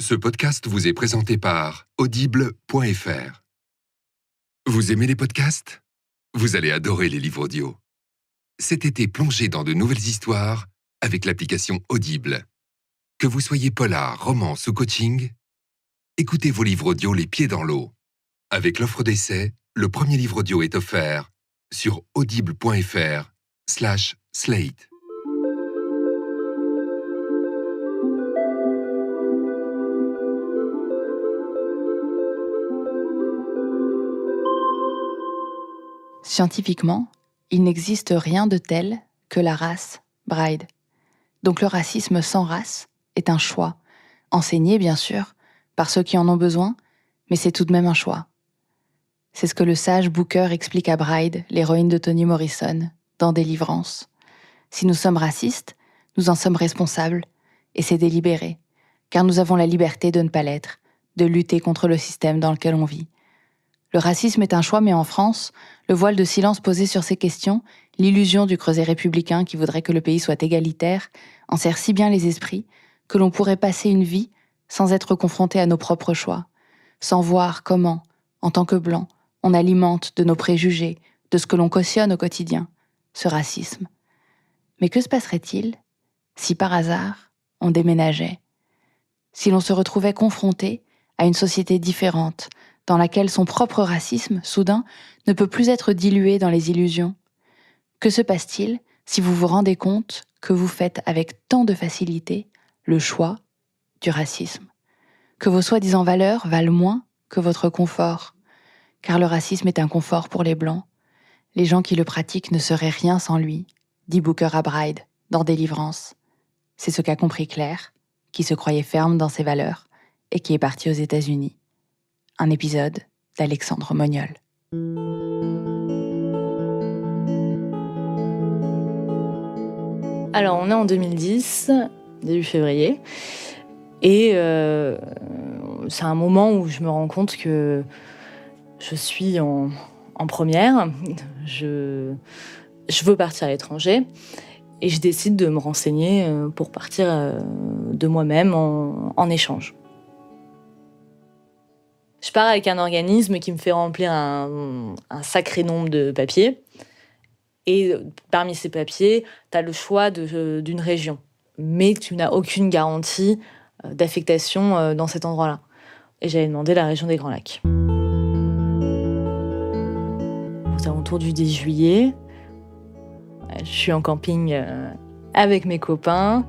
Ce podcast vous est présenté par Audible.fr. Vous aimez les podcasts ? Vous allez adorer les livres audio. Cet été, plongez dans de nouvelles histoires avec l'application Audible. Que vous soyez polar, romance ou coaching, écoutez vos livres audio les pieds dans l'eau. Avec l'offre d'essai, le premier livre audio est offert sur audible.fr/slate. Scientifiquement, il n'existe rien de tel que la race Bride. Donc le racisme sans race est un choix, enseigné bien sûr, par ceux qui en ont besoin, mais c'est tout de même un choix. C'est ce que le sage Booker explique à Bride, l'héroïne de Toni Morrison, dans Délivrance. Si nous sommes racistes, nous en sommes responsables, et c'est délibéré, car nous avons la liberté de ne pas l'être, de lutter contre le système dans lequel on vit. Le racisme est un choix, mais en France, le voile de silence posé sur ces questions, l'illusion du creuset républicain qui voudrait que le pays soit égalitaire, enserre si bien les esprits que l'on pourrait passer une vie sans être confronté à nos propres choix, sans voir comment, en tant que blanc, on alimente de nos préjugés, de ce que l'on cautionne au quotidien, ce racisme. Mais que se passerait-il si par hasard on déménageait ? Si l'on se retrouvait confronté à une société différente, dans laquelle son propre racisme, soudain, ne peut plus être dilué dans les illusions. Que se passe-t-il si vous vous rendez compte que vous faites avec tant de facilité le choix du racisme ? Que vos soi-disant valeurs valent moins que votre confort ? Car le racisme est un confort pour les Blancs. Les gens qui le pratiquent ne seraient rien sans lui, dit Booker à Bride, dans Délivrance. C'est ce qu'a compris Claire, qui se croyait ferme dans ses valeurs et qui est partie aux États-Unis. Un épisode d'Alexandre Mognol. Alors, on est en 2010, début février, et c'est un moment où je me rends compte que je suis en première, je veux partir à l'étranger, et je décide de me renseigner pour partir de moi-même en échange. Je pars avec un organisme qui me fait remplir un sacré nombre de papiers. Et parmi ces papiers, tu as le choix d'une région. Mais tu n'as aucune garantie d'affectation dans cet endroit-là. Et j'avais demandé la région des Grands Lacs. Aux alentours du 10 juillet, je suis en camping avec mes copains.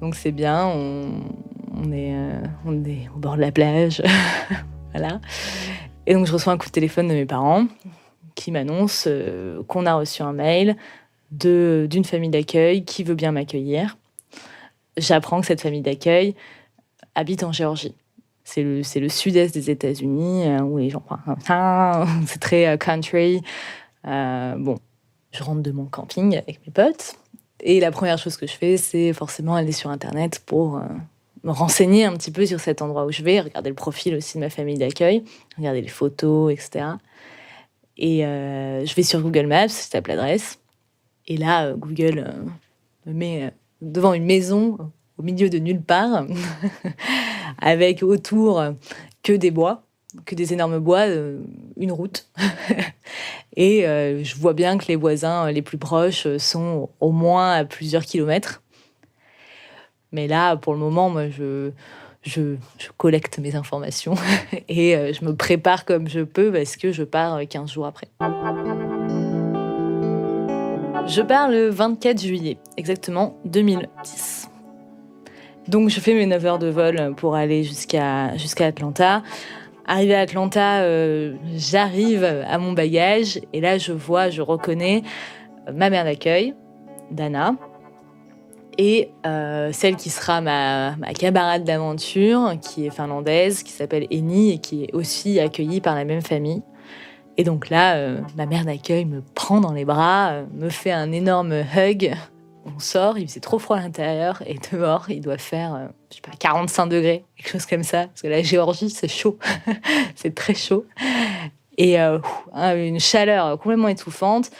Donc c'est bien, on est au bord de la plage. Voilà. Et donc je reçois un coup de téléphone de mes parents qui m'annoncent qu'on a reçu un mail d'une famille d'accueil qui veut bien m'accueillir. J'apprends que cette famille d'accueil habite en Géorgie. C'est le sud-est des États-Unis où les gens parlent comme ça, c'est très country. Je rentre de mon camping avec mes potes et la première chose que je fais, c'est forcément aller sur Internet pour me renseigner un petit peu sur cet endroit où je vais, regarder le profil aussi de ma famille d'accueil, regarder les photos, etc. Et je vais sur Google Maps, je tape l'adresse. Et là, Google me met devant une maison au milieu de nulle part, avec autour que des bois, que des énormes bois, une route. Et je vois bien que les voisins les plus proches sont au moins à plusieurs kilomètres. Mais là, pour le moment, moi, je collecte mes informations et je me prépare comme je peux parce que je pars 15 jours après. Je pars le 24 juillet, exactement 2010. Donc, je fais mes 9 heures de vol pour aller jusqu'à Atlanta. Arrivé à Atlanta, j'arrive à mon bagage et là, je reconnais ma mère d'accueil, Dana, et celle qui sera ma camarade d'aventure, qui est finlandaise, qui s'appelle Eni et qui est aussi accueillie par la même famille. Et donc là, ma mère d'accueil me prend dans les bras, me fait un énorme hug. On sort, il faisait trop froid à l'intérieur, et dehors, il doit faire, 45 degrés, quelque chose comme ça. Parce que la Géorgie, c'est chaud, c'est très chaud. Et une chaleur complètement étouffante.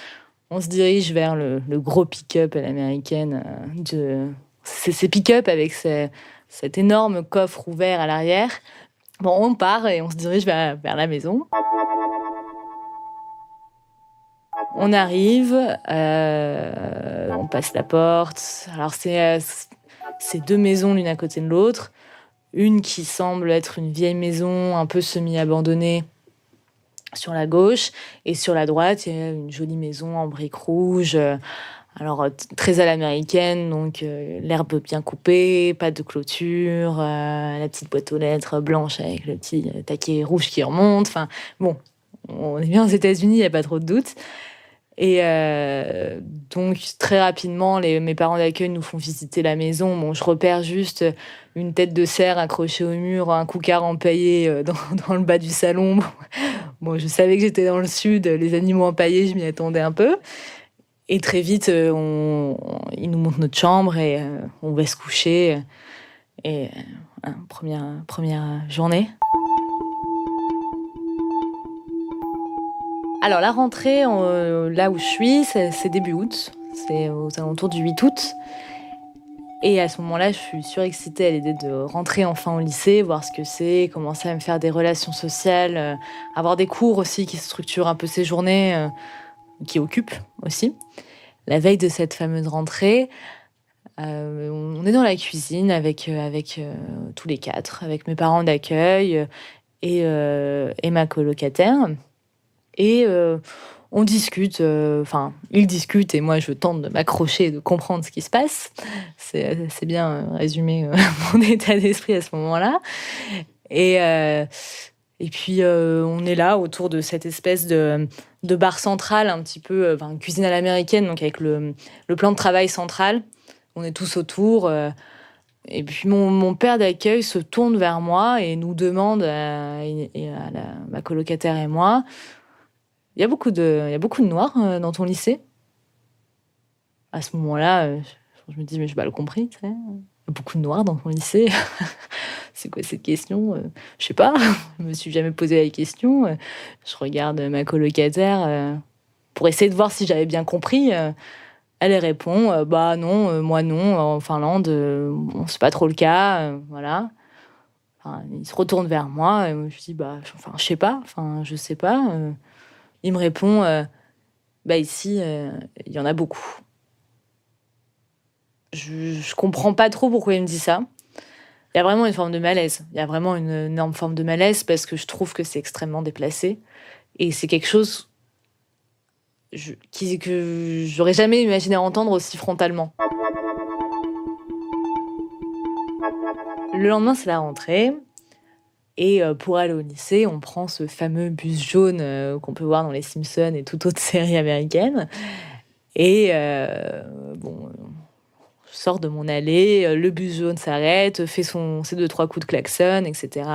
On se dirige vers le gros pick-up à l'américaine. C'est ces pick-up avec cet énorme coffre ouvert à l'arrière. Bon, on part et on se dirige vers la maison. On arrive, on passe la porte. Alors c'est 2 maisons l'une à côté de l'autre. Une qui semble être une vieille maison un peu semi-abandonnée sur la gauche, et sur la droite, il y a une jolie maison en briques rouges, très à l'américaine, donc l'herbe bien coupée, pas de clôture, la petite boîte aux lettres blanche avec le petit taquet rouge qui remonte. Enfin, bon, on est bien aux États-Unis, il n'y a pas trop de doute. Et donc, très rapidement, mes parents d'accueil nous font visiter la maison. Bon, je repère juste une tête de cerf accrochée au mur, un coucard empaillé dans le bas du salon. Bon, je savais que j'étais dans le sud, les animaux empaillés, je m'y attendais un peu. Et très vite, ils nous montrent notre chambre et on va se coucher. Et première journée. Alors, la rentrée, là où je suis, c'est début août. C'est aux alentours du 8 août. Et à ce moment-là, je suis surexcitée à l'idée de rentrer enfin au lycée, voir ce que c'est, commencer à me faire des relations sociales, avoir des cours aussi qui structurent un peu ces journées, qui occupent aussi. La veille de cette fameuse rentrée, on est dans la cuisine avec tous les 4, avec mes parents d'accueil et ma colocataire. Et on discute, ils discutent et moi je tente de m'accrocher et de comprendre ce qui se passe. C'est bien résumé mon état d'esprit à ce moment-là. Et puis on est là autour de cette espèce de bar central, un petit peu, cuisine à l'américaine, donc avec le plan de travail central. On est tous autour. Et puis mon père d'accueil se tourne vers moi et nous demande, ma colocataire et moi, il y a beaucoup de noirs dans ton lycée. À ce moment-là, je me dis, mais j'ai pas le compris, tu sais. Il y a beaucoup de noirs dans ton lycée. C'est quoi cette question? Je sais pas, je me suis jamais posé la question. Je regarde ma colocataire pour essayer de voir si j'avais bien compris. Elle répond, bah non, moi non, en Finlande, c'est pas trop le cas, voilà. Il se retourne vers moi et je dis, je sais pas, je sais pas. Il me répond, ici, il y en a beaucoup. Je comprends pas trop pourquoi il me dit ça. Il y a vraiment une forme de malaise. Il y a vraiment une énorme forme de malaise parce que je trouve que c'est extrêmement déplacé. Et c'est quelque chose que j'aurais jamais imaginé entendre aussi frontalement. Le lendemain, c'est la rentrée. Et pour aller au lycée, on prend ce fameux bus jaune qu'on peut voir dans Les Simpsons et toute autre série américaine. Et je sors de mon allée, le bus jaune s'arrête, fait ses 2-3 coups de klaxon, etc.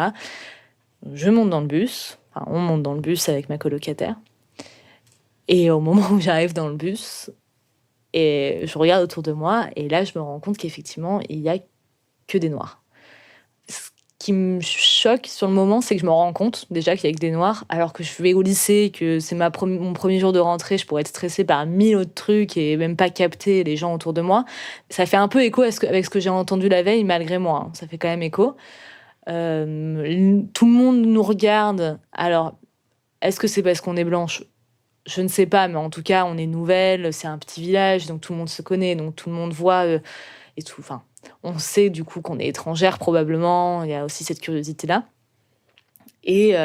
Je monte dans le bus. On monte dans le bus avec ma colocataire. Et au moment où j'arrive dans le bus, et je regarde autour de moi, et là, je me rends compte qu'effectivement, il n'y a que des noirs. Ce qui me choque sur le moment, c'est que je me rends compte déjà qu'il y a que des noirs, alors que je vais au lycée, que c'est mon premier jour de rentrée, je pourrais être stressée par 1000 autres trucs et même pas capter les gens autour de moi. Ça fait un peu écho avec ce que j'ai entendu la veille, malgré moi. Ça fait quand même écho. Tout le monde nous regarde. Alors, est-ce que c'est parce qu'on est blanche ? Je ne sais pas, mais en tout cas, on est nouvelle, c'est un petit village, donc tout le monde se connaît, donc tout le monde voit et tout. Enfin, on sait du coup qu'on est étrangère probablement. Il y a aussi cette curiosité-là. Et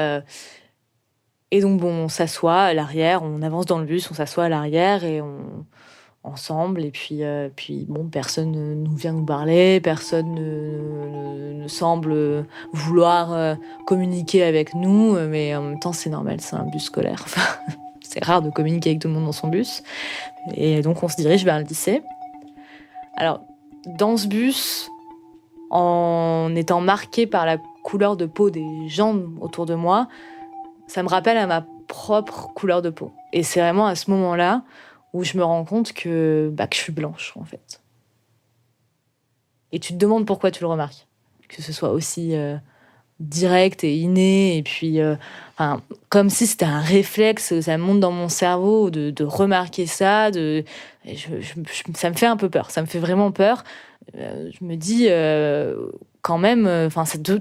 donc bon, on s'assoit à l'arrière, on avance dans le bus, on s'assoit à l'arrière et ensemble. Et puis personne ne nous vient nous parler, personne ne semble vouloir communiquer avec nous, mais en même temps, c'est normal, c'est un bus scolaire. C'est rare de communiquer avec tout le monde dans son bus. Et donc, on se dirige vers le lycée. Alors, dans ce bus, en étant marquée par la couleur de peau des gens autour de moi, ça me rappelle à ma propre couleur de peau. Et c'est vraiment à ce moment-là où je me rends compte que je suis blanche, en fait. Et tu te demandes pourquoi tu le remarques. Que ce soit aussi direct et inné, et puis comme si c'était un réflexe, ça monte dans mon cerveau de remarquer ça, ça me fait un peu peur, ça me fait vraiment peur. Je me dis quand même,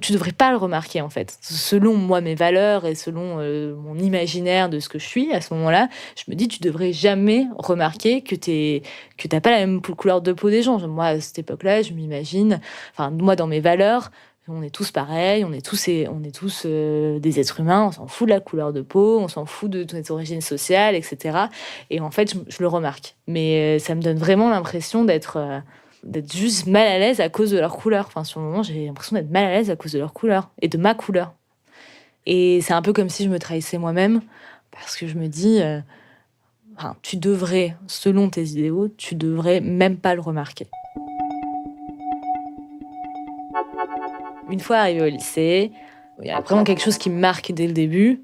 tu devrais pas le remarquer, en fait. Selon moi, mes valeurs et selon mon imaginaire de ce que je suis à ce moment-là, je me dis, tu devrais jamais remarquer que t'as pas la même couleur de peau des gens. Moi, à cette époque-là, je m'imagine, moi, dans mes valeurs, on est tous pareils, on est tous des êtres humains, on s'en fout de la couleur de peau, on s'en fout de nos origines sociales, etc. Et en fait, je le remarque. Mais ça me donne vraiment l'impression d'être juste mal à l'aise à cause de leur couleur. Sur le moment, j'ai l'impression d'être mal à l'aise à cause de leur couleur et de ma couleur. Et c'est un peu comme si je me trahissais moi-même, parce que je me dis, tu devrais, selon tes idéaux, tu devrais même pas le remarquer. Une fois arrivée au lycée, il y a vraiment quelque chose qui me marque dès le début.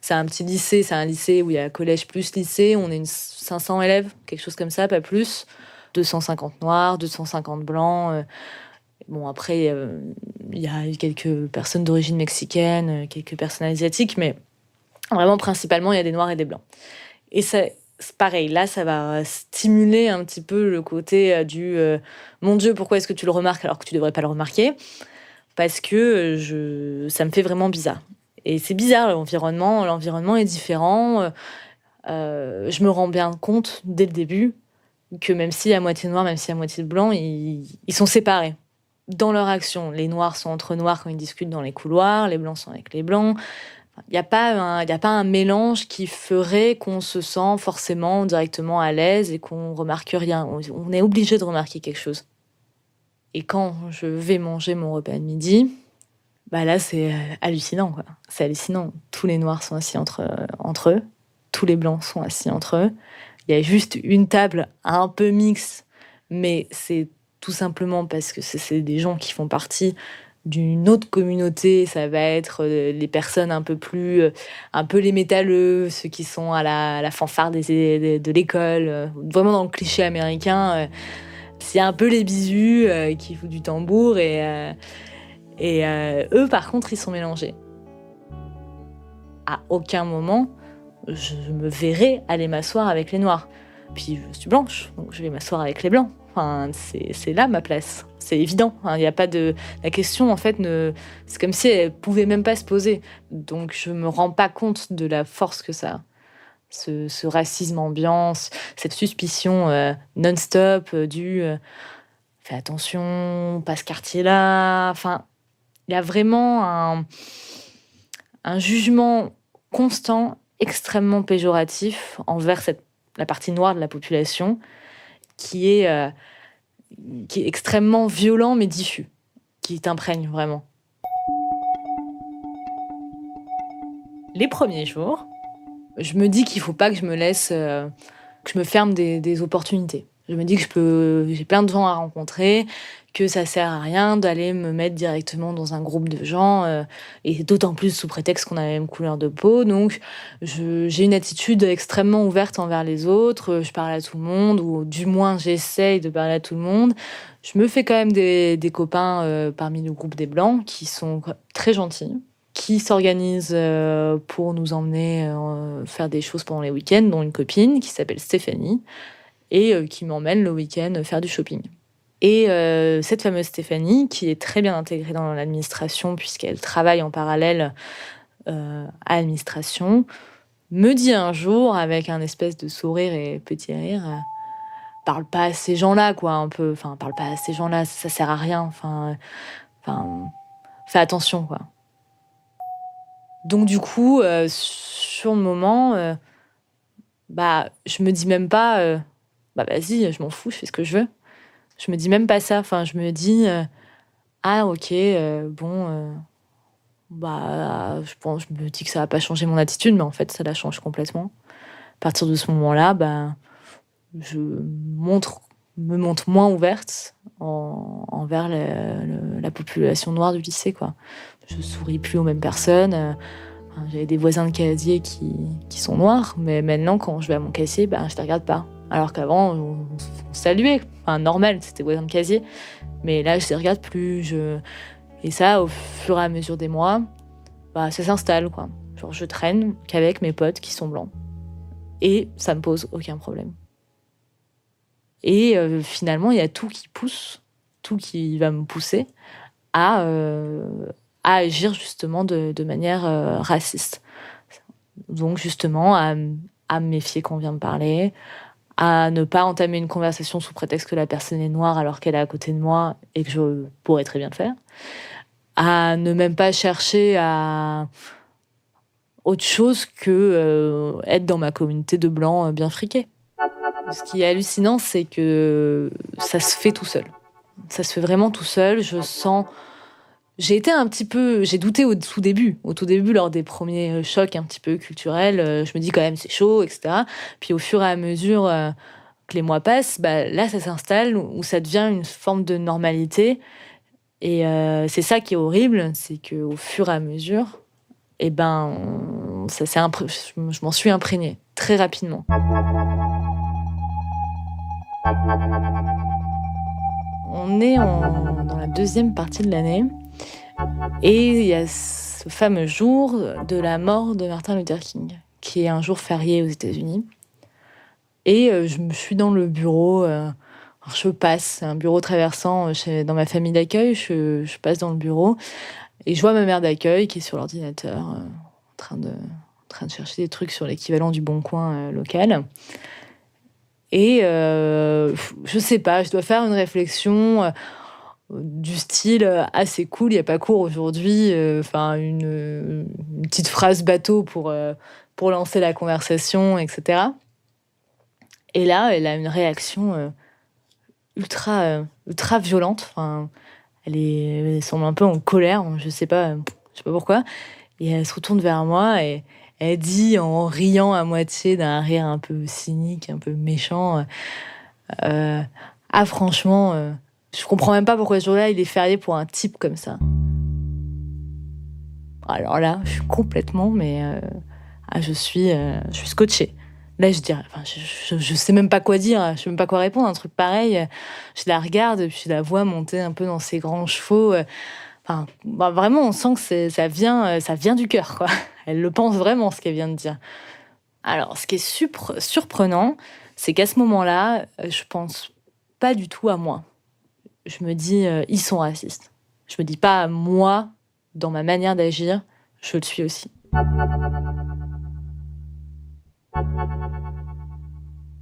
C'est un petit lycée, c'est un lycée où il y a collège plus lycée, on est 500 élèves, quelque chose comme ça, pas plus. 250 noirs, 250 blancs. Après, il y a quelques personnes d'origine mexicaine, quelques personnes asiatiques, mais vraiment, principalement, il y a des noirs et des blancs. Et c'est pareil, là, ça va stimuler un petit peu le côté mon Dieu, pourquoi est-ce que tu le remarques alors que tu devrais pas le remarquer ? Parce que ça me fait vraiment bizarre. Et c'est bizarre, l'environnement est différent. Je me rends bien compte, dès le début, que même s'il y a moitié noir, même s'il y a moitié de blanc, ils sont séparés dans leur action. Les noirs sont entre noirs quand ils discutent dans les couloirs, les blancs sont avec les blancs. Il n'y a pas un mélange qui ferait qu'on se sent forcément directement à l'aise et qu'on remarque rien. On est obligé de remarquer quelque chose. Et quand je vais manger mon repas de midi, là, c'est hallucinant, quoi. C'est hallucinant. Tous les noirs sont assis entre eux. Tous les blancs sont assis entre eux. Il y a juste une table un peu mixte, mais c'est tout simplement parce que c'est des gens qui font partie d'une autre communauté. Ça va être les personnes un peu les métalleux, ceux qui sont à la fanfare de l'école, vraiment dans le cliché américain. C'est un peu les bisus qui foutent du tambour et eux, par contre, ils sont mélangés. À aucun moment, je me verrai aller m'asseoir avec les noirs. Puis je suis blanche, donc je vais m'asseoir avec les blancs. C'est là ma place. C'est évident. Il y a pas de... La question, en fait, c'est comme si elle pouvait même pas se poser. Donc je me rends pas compte de la force que ça a. Ce racisme ambiant, cette suspicion non-stop fais attention, pas ce quartier-là. Il y a vraiment un jugement constant, extrêmement péjoratif envers la partie noire de la population, qui est extrêmement violent mais diffus, qui t'imprègne vraiment. Les premiers jours, je me dis qu'il faut pas que je me laisse, que je me ferme des opportunités. Je me dis que j'ai plein de gens à rencontrer, que ça sert à rien d'aller me mettre directement dans un groupe de gens, et d'autant plus sous prétexte qu'on a la même couleur de peau. Donc, j'ai une attitude extrêmement ouverte envers les autres. Je parle à tout le monde, ou du moins j'essaye de parler à tout le monde. Je me fais quand même des copains parmi le groupe des Blancs qui sont très gentils, qui s'organisent pour nous emmener faire des choses pendant les week-ends, dont une copine qui s'appelle Stéphanie, et qui m'emmène le week-end faire du shopping. Et cette fameuse Stéphanie, qui est très bien intégrée dans l'administration, puisqu'elle travaille en parallèle à l'administration, me dit un jour, avec un espèce de sourire et petit rire, parle pas à ces gens-là, quoi, un peu. Parle pas à ces gens-là, ça sert à rien. Fais attention, quoi. Donc du coup, sur le moment, je me dis même pas, vas-y, je m'en fous, je fais ce que je veux. Je me dis même pas ça. Je me dis, ok, je me dis que ça va pas changer mon attitude, mais en fait, ça la change complètement. À partir de ce moment-là, je me montre moins ouverte envers la population noire du lycée, quoi. Je souris plus aux mêmes personnes. J'avais des voisins de casier qui sont noirs, mais maintenant, quand je vais à mon casier, je les regarde pas. Alors qu'avant, on saluait. Normal, c'était voisin de casier. Mais là, je les regarde plus. Et ça, au fur et à mesure des mois, ça s'installe, quoi. Genre, je traîne qu'avec mes potes qui sont blancs. Et ça me pose aucun problème. Et finalement, il y a tout qui pousse, tout qui va me pousser à agir justement de manière raciste. Donc justement, à me méfier quand on vient me parler, à ne pas entamer une conversation sous prétexte que la personne est noire alors qu'elle est à côté de moi et que je pourrais très bien le faire, à ne même pas chercher à autre chose que être dans ma communauté de blancs bien friqués. Ce qui est hallucinant, c'est que ça se fait tout seul. Ça se fait vraiment tout seul. J'ai douté au tout début. Au tout début, lors des premiers chocs un petit peu culturels, je me dis quand même c'est chaud, etc. Puis au fur et à mesure que les mois passent, là ça s'installe où ça devient une forme de normalité. Et c'est ça qui est horrible, c'est qu'au fur et à mesure, je m'en suis imprégnée très rapidement. On est dans la deuxième partie de l'année et il y a ce fameux jour de la mort de Martin Luther King, qui est un jour férié aux États-Unis. Et je me suis dans le bureau, je passe, un bureau traversant dans ma famille d'accueil, je passe dans le bureau et je vois ma mère d'accueil qui est sur l'ordinateur en train de chercher des trucs sur l'équivalent du Bon Coin local. Et je sais pas, je dois faire une réflexion du style c'est cool, il n'y a pas cours aujourd'hui, une petite phrase bateau pour lancer la conversation, etc. Et là, elle a une réaction ultra violente. Elle semble un peu en colère, je sais pas pourquoi. Et elle se retourne vers moi et elle dit en riant à moitié d'un rire un peu cynique, un peu méchant, franchement, je comprends même pas pourquoi ce jour-là il est férié pour un type comme ça. Alors là, je suis complètement, je suis scotchée. Là, je dirais, je sais même pas quoi dire, je sais même pas quoi répondre. Un truc pareil, je la regarde, puis je la vois monter un peu dans ses grands chevaux. Vraiment, on sent que ça vient du cœur, quoi. Elle le pense vraiment, ce qu'elle vient de dire. Alors, ce qui est surprenant, c'est qu'à ce moment-là, je pense pas du tout à moi. Je me dis, ils sont racistes. Je me dis pas, moi, dans ma manière d'agir, je le suis aussi.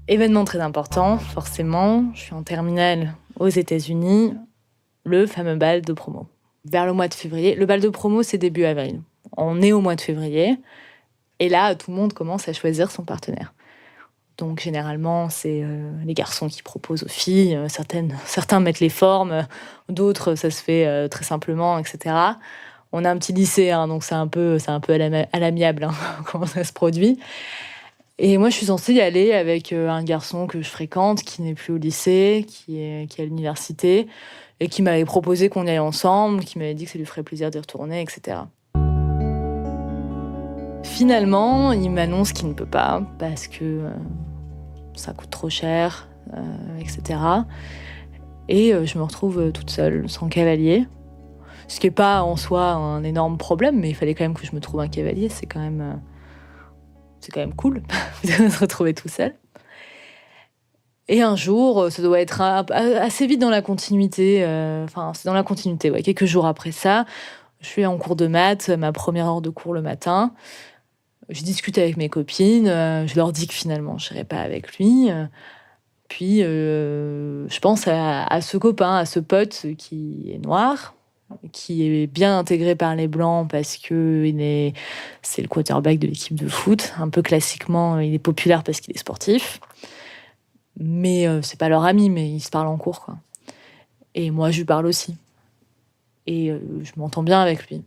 Événement très important, forcément. Je suis en terminale aux États-Unis, le fameux bal de promo. Vers le mois de février. Le bal de promo, c'est début avril. On est au mois de février. Et là, tout le monde commence à choisir son partenaire. Donc, généralement, c'est les garçons qui proposent aux filles. Certains mettent les formes, d'autres, ça se fait très simplement, etc. On a un petit lycée, donc c'est un peu à l'amiable comment ça se produit. Et moi, je suis censée y aller avec un garçon que je fréquente, qui n'est plus au lycée, qui est à l'université, et qui m'avait proposé qu'on y aille ensemble, qui m'avait dit que ça lui ferait plaisir d'y retourner, etc. Finalement, il m'annonce qu'il ne peut pas, parce que ça coûte trop cher, etc. Et je me retrouve toute seule, sans cavalier. Ce qui n'est pas en soi un énorme problème, mais il fallait quand même que je me trouve un cavalier, c'est quand même cool de se retrouver tout seul. Et un jour, ça doit être assez vite dans la continuité, c'est dans la continuité, ouais. Quelques jours après ça, je suis en cours de maths, ma première heure de cours le matin. Je discute avec mes copines, je leur dis que finalement, je n'irai pas avec lui. Puis, je pense à ce copain, à ce pote qui est noir, qui est bien intégré par les Blancs parce que c'est le quarterback de l'équipe de foot. Un peu classiquement, il est populaire parce qu'il est sportif. Mais c'est pas leur ami, mais ils se parlent en cours, quoi. Et moi, je lui parle aussi. Et je m'entends bien avec lui.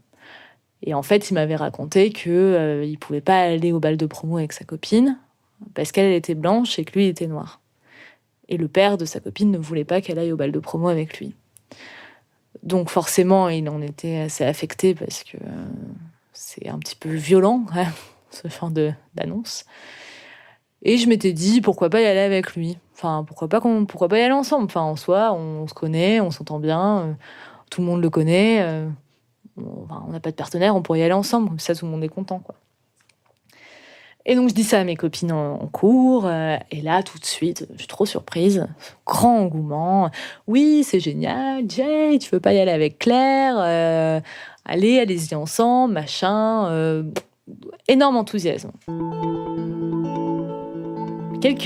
Et en fait, il m'avait raconté qu'il pouvait pas aller au bal de promo avec sa copine parce qu'elle était blanche et que lui il était noir. Et le père de sa copine ne voulait pas qu'elle aille au bal de promo avec lui. Donc forcément, il en était assez affecté parce que c'est un petit peu violent, ce genre d'annonce. Et je m'étais dit, pourquoi pas y aller avec lui ? Pourquoi pas y aller ensemble ? En soi, on se connaît, on s'entend bien, tout le monde le connaît, on n'a pas de partenaire, on pourrait y aller ensemble, comme ça tout le monde est content, quoi. Et donc, je dis ça à mes copines en cours. Et là, tout de suite, je suis trop surprise. Grand engouement. Oui, c'est génial. Jay, tu veux pas y aller avec Claire? Allez-y ensemble, machin. Énorme enthousiasme. Quelques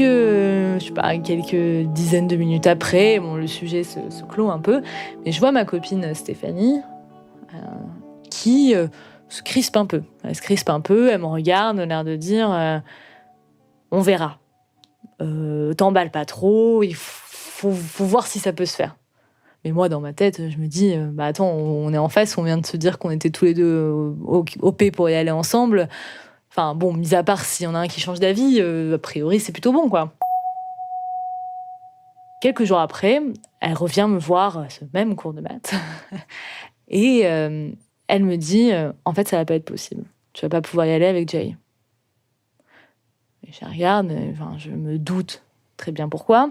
dizaines de minutes après, le sujet se clôt un peu. Mais je vois ma copine Stéphanie qui se crispe un peu. Elle se crispe un peu, elle me regarde, l'air de dire on verra. T'emballes pas trop, il faut voir si ça peut se faire. Mais moi, dans ma tête, je me dis attends, on est en face, on vient de se dire qu'on était tous les deux OP pour y aller ensemble. Enfin bon, mis à part s'il y en a un qui change d'avis, a priori c'est plutôt bon, quoi. Quelques jours après, elle revient me voir à ce même cours de maths. Et elle me dit en fait, ça va pas être possible. Tu vas pas pouvoir y aller avec Jay. Et je la regarde, je me doute très bien pourquoi.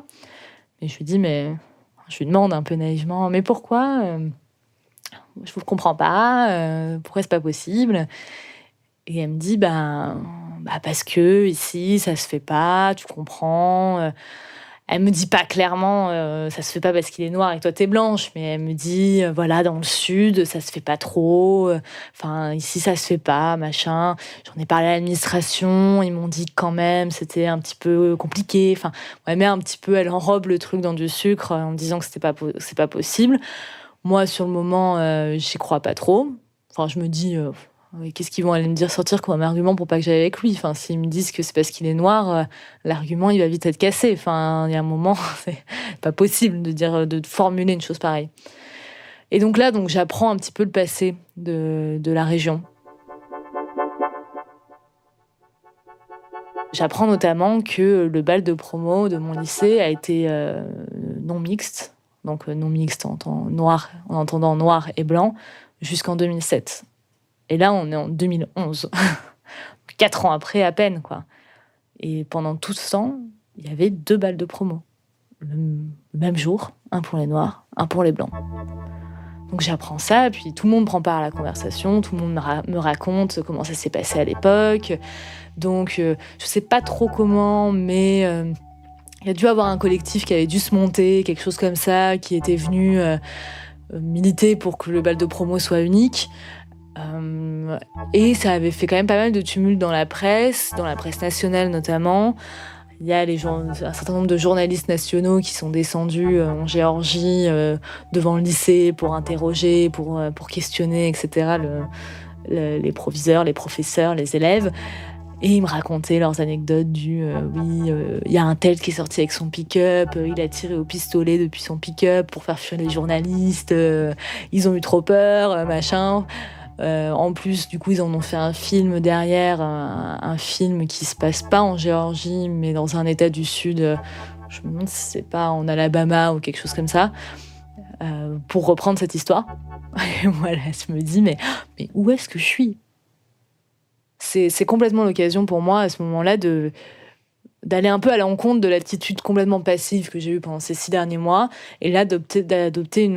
Mais je lui demande un peu naïvement, mais pourquoi je vous comprends pas, pourquoi c'est pas possible? Et elle me dit, parce que ici, ça se fait pas, tu comprends. Elle me dit pas clairement, ça se fait pas parce qu'il est noir et que toi t'es blanche, mais elle me dit, voilà, dans le sud, ça se fait pas trop. Ici, ça se fait pas, machin. J'en ai parlé à l'administration, ils m'ont dit que quand même, c'était un petit peu compliqué. Mais un petit peu, elle enrobe le truc dans du sucre en me disant que c'est pas possible. Moi, sur le moment, j'y crois pas trop. Je me dis, qu'est-ce qu'ils vont aller me dire sortir comme argument pour pas que j'aille avec lui? S'ils me disent que c'est parce qu'il est noir, l'argument, il va vite être cassé. Il y a un moment, c'est pas possible de formuler une chose pareille. Et donc là, j'apprends un petit peu le passé de la région. J'apprends notamment que le bal de promo de mon lycée a été non mixte. Donc non mixte en entendant noir et blanc, jusqu'en 2007. Et là, on est en 2011. 4 ans après, à peine, quoi. Et pendant tout ce temps, il y avait 2 bals de promo. Le même jour, un pour les noirs, un pour les blancs. Donc j'apprends ça, puis tout le monde prend part à la conversation, tout le monde me raconte comment ça s'est passé à l'époque. Donc je sais pas trop comment, mais il y a dû avoir un collectif qui avait dû se monter, quelque chose comme ça, qui était venu militer pour que le bal de promo soit unique. Et ça avait fait quand même pas mal de tumulte dans la presse nationale notamment. Il y a un certain nombre de journalistes nationaux qui sont descendus en Géorgie devant le lycée pour interroger, pour questionner, etc. Les proviseurs, les professeurs, les élèves. Et ils me racontaient leurs anecdotes il y a un tel qui est sorti avec son pick-up, il a tiré au pistolet depuis son pick-up pour faire fuir les journalistes, ils ont eu trop peur, machin. En plus, du coup, ils en ont fait un film derrière, un film qui se passe pas en Géorgie, mais dans un état du Sud. Je me demande si c'est pas en Alabama ou quelque chose comme ça, pour reprendre cette histoire. Et voilà, je me dis, mais où est-ce que je suis ? C'est complètement l'occasion pour moi, à ce moment-là, d'aller un peu à l'encontre de l'attitude complètement passive que j'ai eue pendant ces 6 derniers mois, et là, d'adopter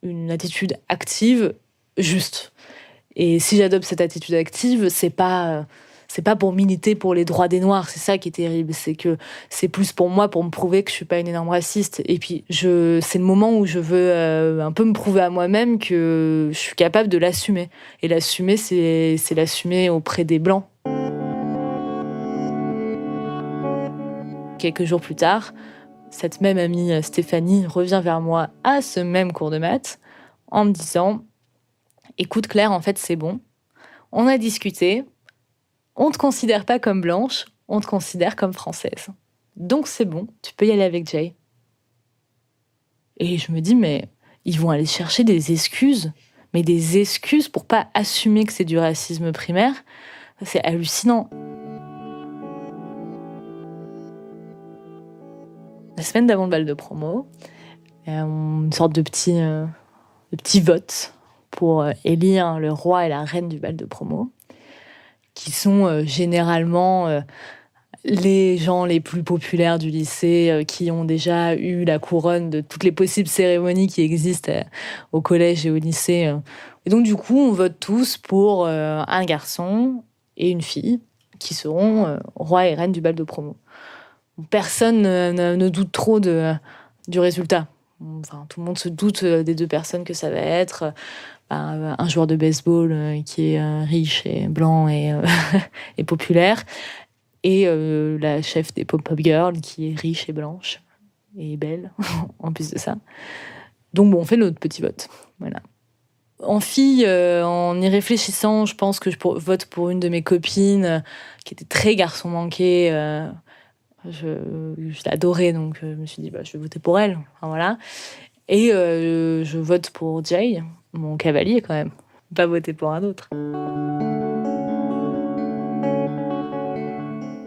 une attitude active, juste. Et si j'adopte cette attitude active, c'est pas pour militer pour les droits des Noirs, c'est ça qui est terrible, c'est que c'est plus pour moi, pour me prouver que je suis pas une énorme raciste. Et puis c'est le moment où je veux un peu me prouver à moi-même que je suis capable de l'assumer. Et l'assumer, c'est l'assumer auprès des Blancs. Quelques jours plus tard, cette même amie Stéphanie revient vers moi à ce même cours de maths en me disant « Écoute Claire, en fait c'est bon, on a discuté, on te considère pas comme blanche, on te considère comme française. Donc c'est bon, tu peux y aller avec Jay. » Et je me dis, mais ils vont aller chercher des excuses, mais des excuses pour pas assumer que c'est du racisme primaire. C'est hallucinant. La semaine d'avant le bal de promo, une sorte de petit vote pour élire le roi et la reine du bal de promo, qui sont généralement les gens les plus populaires du lycée, qui ont déjà eu la couronne de toutes les possibles cérémonies qui existent au collège et au lycée. Et donc du coup, on vote tous pour un garçon et une fille qui seront roi et reine du bal de promo. Personne ne doute trop du résultat. Enfin, tout le monde se doute des 2 personnes que ça va être. Un joueur de baseball qui est riche et blanc et, et populaire, et la chef des pop-up girls qui est riche et blanche et belle, en plus de ça. Donc bon, on fait notre petit vote. Voilà. En fille, en y réfléchissant, je pense que je vote pour une de mes copines qui était très garçon manqué. Je l'adorais, donc je me suis dit, je vais voter pour elle. Enfin, voilà. Et je vote pour Jay, mon cavalier quand même. Pas voter pour un autre.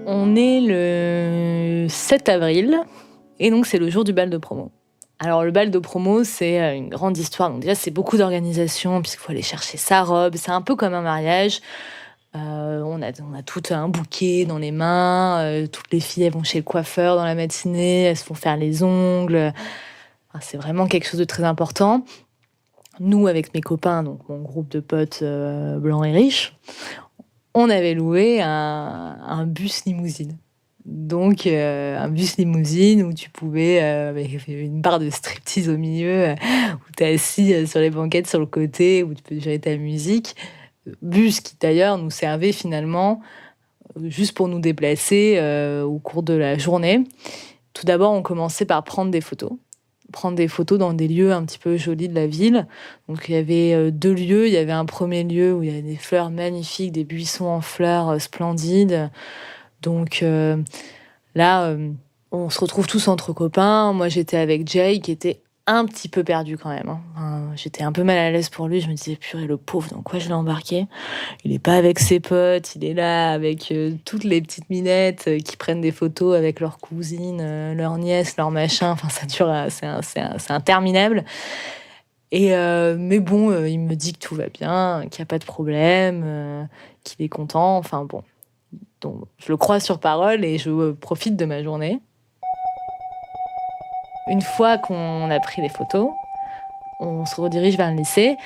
On est le 7 avril, et donc c'est le jour du bal de promo. Alors le bal de promo, c'est une grande histoire. Donc déjà, c'est beaucoup d'organisation, puisqu'il faut aller chercher sa robe. C'est un peu comme un mariage. On a tout un bouquet dans les mains. Toutes les filles, elles vont chez le coiffeur dans la matinée. Elles se font faire les ongles. C'est vraiment quelque chose de très important. Nous, avec mes copains, donc mon groupe de potes blancs et riches, on avait loué un bus limousine. Donc, un bus limousine où tu pouvais, avec une barre de striptease au milieu, où tu es assis sur les banquettes sur le côté, où tu peux gérer ta musique. Bus qui, d'ailleurs, nous servait finalement juste pour nous déplacer au cours de la journée. Tout d'abord, on commençait par prendre des photos dans des lieux un petit peu jolis de la ville. Donc il y avait 2 lieux. Il y avait un premier lieu où il y avait des fleurs magnifiques, des buissons en fleurs splendides. Donc là, on se retrouve tous entre copains. Moi, j'étais avec Jay, qui était un petit peu perdu quand même. J'étais un peu mal à l'aise pour lui. Je me disais, purée, le pauvre, dans quoi je l'ai embarqué ? Il n'est pas avec ses potes, il est là avec toutes les petites minettes qui prennent des photos avec leurs cousines, leurs nièces, leurs machins. Enfin, ça dure, c'est interminable. Et mais bon, il me dit que tout va bien, qu'il n'y a pas de problème, qu'il est content. Enfin bon, donc je le crois sur parole et je profite de ma journée. Une fois qu'on a pris les photos, on se redirige vers le lycée.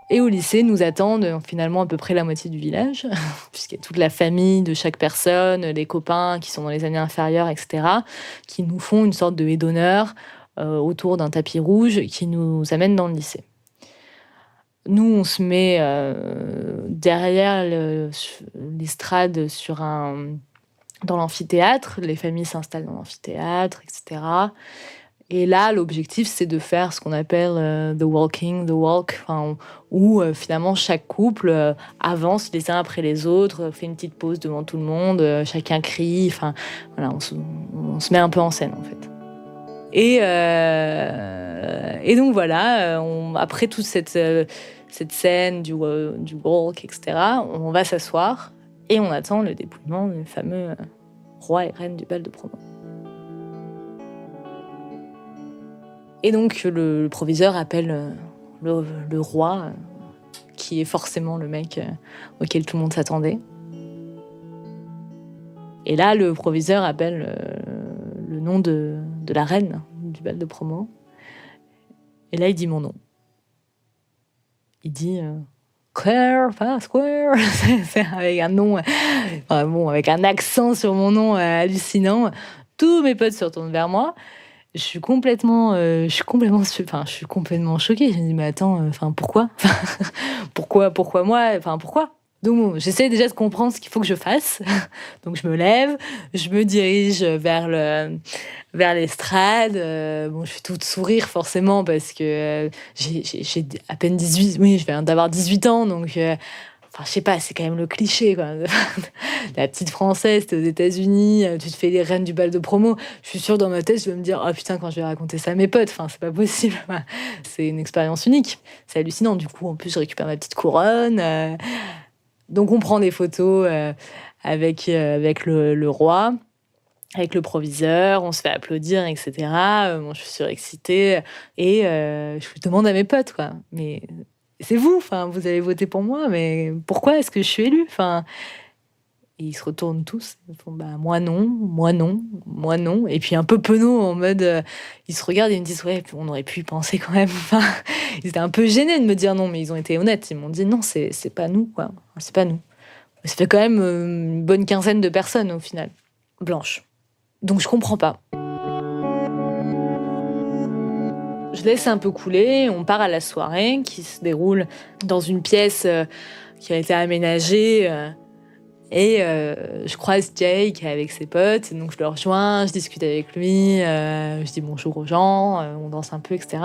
Et au lycée, nous attendent finalement à peu près la moitié du village, puisqu'il y a toute la famille de chaque personne, les copains qui sont dans les années inférieures, etc., qui nous font une sorte de haie d'honneur autour d'un tapis rouge qui nous amène dans le lycée. Nous, on se met derrière l'estrade dans l'amphithéâtre. Les familles s'installent dans l'amphithéâtre, etc. Et là, l'objectif, c'est de faire ce qu'on appelle the walk, où finalement chaque couple avance les uns après les autres, fait une petite pause devant tout le monde, chacun crie, voilà, on se met un peu en scène en fait. Et donc voilà, après toute cette scène du walk, etc., on va s'asseoir et on attend le dépouillement du fameux roi et reine du bal de promo. Et donc, le proviseur appelle le roi, qui est forcément le mec auquel tout le monde s'attendait. Et là, le proviseur appelle le nom de la reine du bal de promo. Et là, il dit mon nom. Il dit Claire Pasquare. C'est avec un nom, avec un accent sur mon nom hallucinant. Tous mes potes se retournent vers moi. Je suis complètement choquée. Je me dis, mais attends, pourquoi pourquoi moi pourquoi? Donc bon, j'essaie déjà de comprendre ce qu'il faut que je fasse. Donc je me lève, je me dirige vers l'estrade. Je suis toute sourire forcément parce que j'ai à peine 18, oui, je viens d'avoir 18 ans, donc je sais pas, c'est quand même le cliché, quoi. La petite Française, t'es aux États-Unis, tu te fais les reines du bal de promo. Je suis sûre, dans ma tête, je vais me dire, oh putain, quand je vais raconter ça à mes potes, c'est pas possible. C'est une expérience unique. C'est hallucinant. Du coup, en plus, je récupère ma petite couronne. Donc, on prend des photos avec le roi, avec le proviseur, on se fait applaudir, etc. Je suis surexcitée. Et je demande à mes potes, quoi. Mais c'est vous, vous avez voté pour moi, mais pourquoi est-ce que je suis élue? Et ils se retournent tous, ils font moi non. Et puis un peu penaud, en mode, ils se regardent et ils me disent, ouais, on aurait pu y penser quand même. Ils étaient un peu gênés de me dire non, mais ils ont été honnêtes. Ils m'ont dit non, c'est pas nous, quoi. C'est pas nous. Ça fait quand même une bonne quinzaine de personnes au final, blanches. Donc je comprends pas. Je laisse un peu couler, on part à la soirée qui se déroule dans une pièce qui a été aménagée. Et je croise Jay qui est avec ses potes, donc je le rejoins, je discute avec lui, je dis bonjour aux gens, on danse un peu, etc.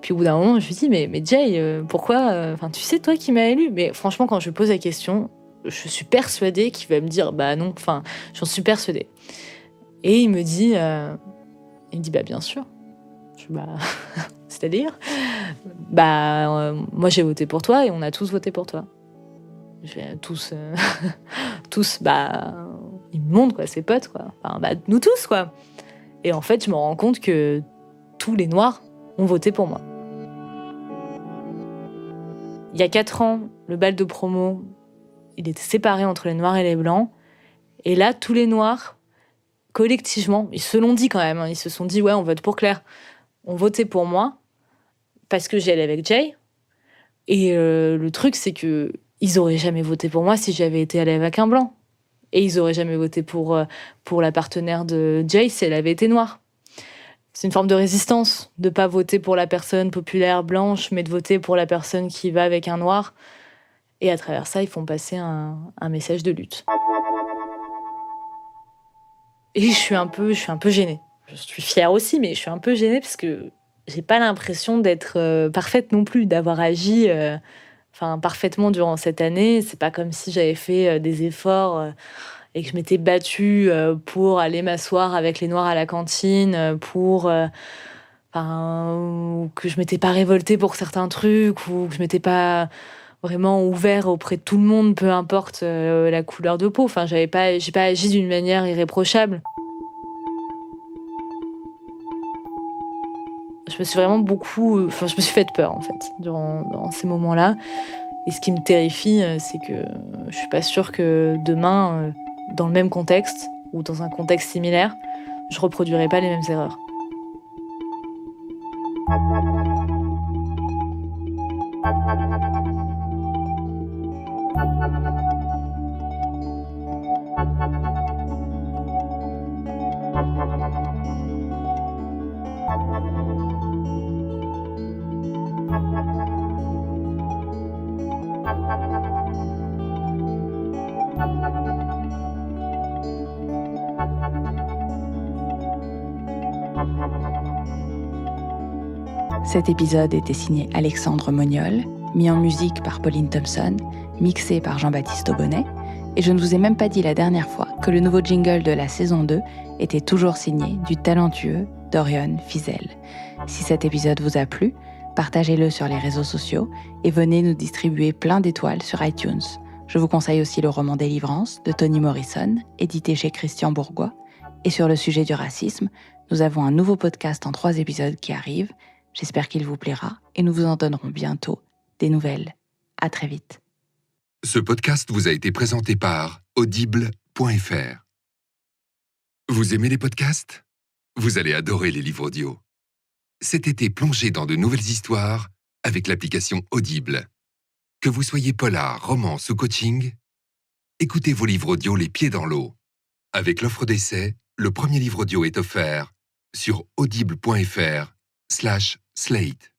Puis au bout d'un moment, je lui dis mais Jay, pourquoi tu sais toi qui m'as élu. Mais franchement, quand je lui pose la question, je suis persuadée qu'il va me dire bah non, j'en suis persuadée. Et il me dit bah bien sûr. Je dis bah c'est-à-dire moi j'ai voté pour toi et on a tous voté pour toi. Tous, ils me montrent, quoi, ses potes, quoi. Nous tous, quoi. Et en fait, je me rends compte que tous les Noirs ont voté pour moi. Il y a 4 ans, le bal de promo, il était séparé entre les Noirs et les Blancs. Et là, tous les Noirs, collectivement, ils se l'ont dit quand même, hein, ils se sont dit, ouais, on vote pour Claire. On votait pour moi, parce que j'y allais avec Jay. Et le truc, c'est que ils auraient jamais voté pour moi si j'avais été allée avec un blanc. Et ils auraient jamais voté pour la partenaire de Jay si elle avait été noire. C'est une forme de résistance de pas voter pour la personne populaire blanche, mais de voter pour la personne qui va avec un noir. Et à travers ça, ils font passer un message de lutte. Et je suis un peu gênée. Je suis fière aussi, mais je suis un peu gênée parce que j'ai pas l'impression d'être parfaite non plus, d'avoir agi parfaitement durant cette année. C'est pas comme si j'avais fait des efforts et que je m'étais battue pour aller m'asseoir avec les Noirs à la cantine, ou que je m'étais pas révoltée pour certains trucs, ou que je m'étais pas vraiment ouvert auprès de tout le monde, peu importe la couleur de peau. J'ai pas agi d'une manière irréprochable. Je me suis vraiment je me suis fait peur, en fait, dans ces moments-là. Et ce qui me terrifie, c'est que je suis pas sûre que demain, dans le même contexte, ou dans un contexte similaire, je reproduirai pas les mêmes erreurs. Cet épisode était signé Alexandre Moniol, mis en musique par Pauline Thompson, mixé par Jean-Baptiste Aubonnet, et je ne vous ai même pas dit la dernière fois que le nouveau jingle de la saison 2 était toujours signé du talentueux Dorian Fizel. Si cet épisode vous a plu, partagez-le sur les réseaux sociaux et venez nous distribuer plein d'étoiles sur iTunes. Je vous conseille aussi le roman Délivrance de Toni Morrison, édité chez Christian Bourgois. Et sur le sujet du racisme, nous avons un nouveau podcast en 3 épisodes qui arrive. J'espère qu'il vous plaira et nous vous en donnerons bientôt des nouvelles. À très vite. Ce podcast vous a été présenté par Audible.fr. Vous aimez les podcasts ? Vous allez adorer les livres audio. Cet été, plongez dans de nouvelles histoires avec l'application Audible. Que vous soyez polar, romance ou coaching, écoutez vos livres audio les pieds dans l'eau. Avec l'offre d'essai, le premier livre audio est offert sur audible.fr/slate.